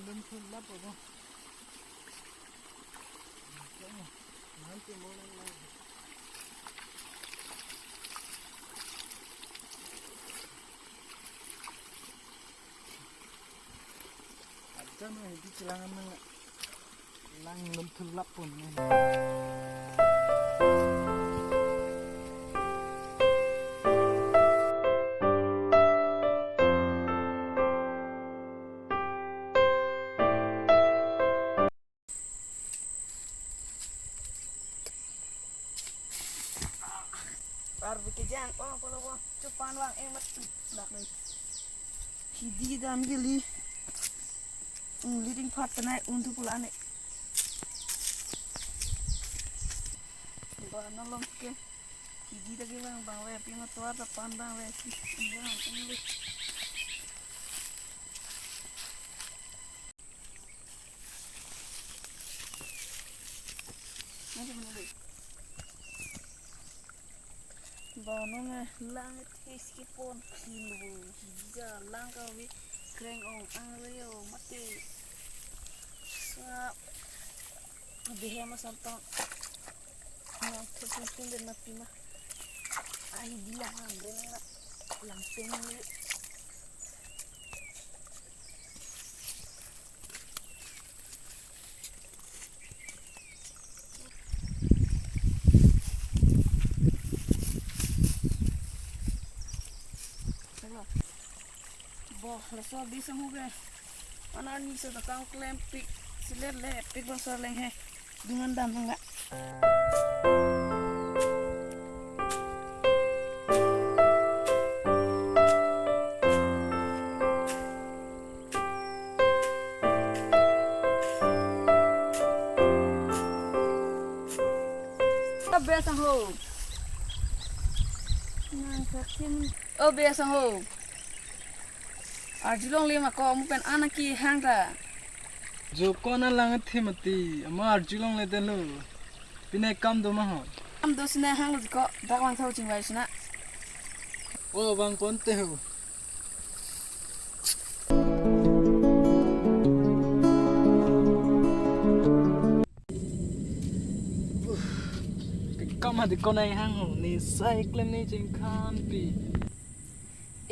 đơn thuần lắm rồi không? Nói chuyện mô lên này. Cho nó đi chơi lang ăn lang đơn thuần lắm rồi này. Baru bikin oh cepat bang emat dak nih hidi dan gili leading part naik untuk pulang nih bana lom ke hidi lagi bang we api mat tua depan bang we sih bang ini nanti mana deh bano me langit iskipon kilo hija lang kawi kreng ong angleyo mati sa behema santo yang terpenting dan mati mah ai dia hambre na langsung ni boh lesor di semuge anak ni sedekang klempik silet le pik besar leng he dengan dam enggak biasa ho nang kakin oh biasa ho Arjulong lima ko mupen anak ki hangta. जो कौन लांग थे मती अमा अर्जुलंग ले देलो बिना काम दो महो Am dos na hang ko dakwang thau ching wai sna. ओ बंग कौन ते हो कम हद को नहीं हंग नि साइकिल नि चिंग Khan P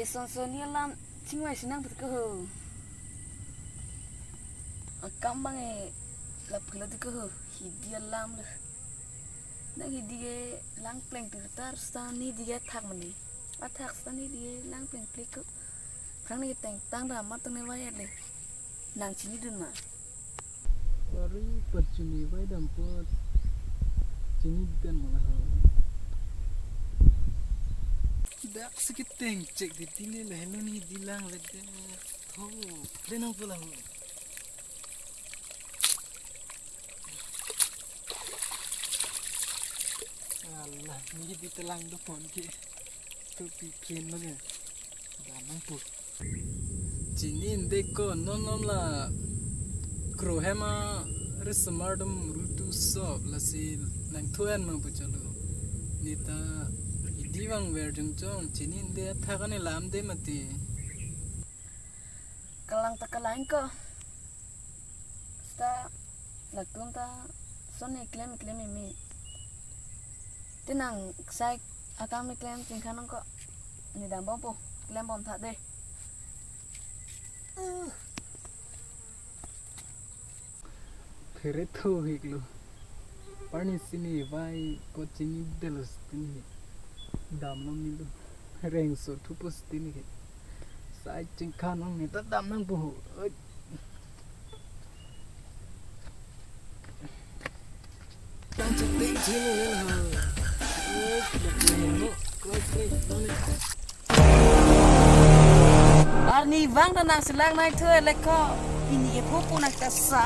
Ison so ni lam ching wai sna but ko ho. Kam bang e la phla de ko ho hidia lam le. Na hidia lang pleng tu tar sta ni dia thak mani. A thak sta ni dia lang pleng plik ko. Khang ni teng tang da mat ne wai le. Nang chini dun ma. Baru percuni vai dam pot chini den mana ha dak sikit teng cek di tini le hello ni dilang le de tho lenang pula ho Allah ni di telang do pon ki tu pikin lo ge damang pu chini deko non non la Krohema resmardum rutu sob lasi nang thuan mang puchalo nita idiwang verjung chong chinin de thagane lam de mati Kalang ta kalain ko. Sta laktun ta soni klem mi. Tenang sai akam klem ching khanang ko. Ni dam bom po klem bom tha de. फिर तो हिगलो पानी सिनी वाई कोचिनी देलस तिनी दामनो मिलो रेंग सो थुपस तिनी के साइ चिंखानो ने त दामनंग बहो Tanjung ting chilo le ha Arni wang ta nang silang nai thue le ko ini e phu pu nak ta sa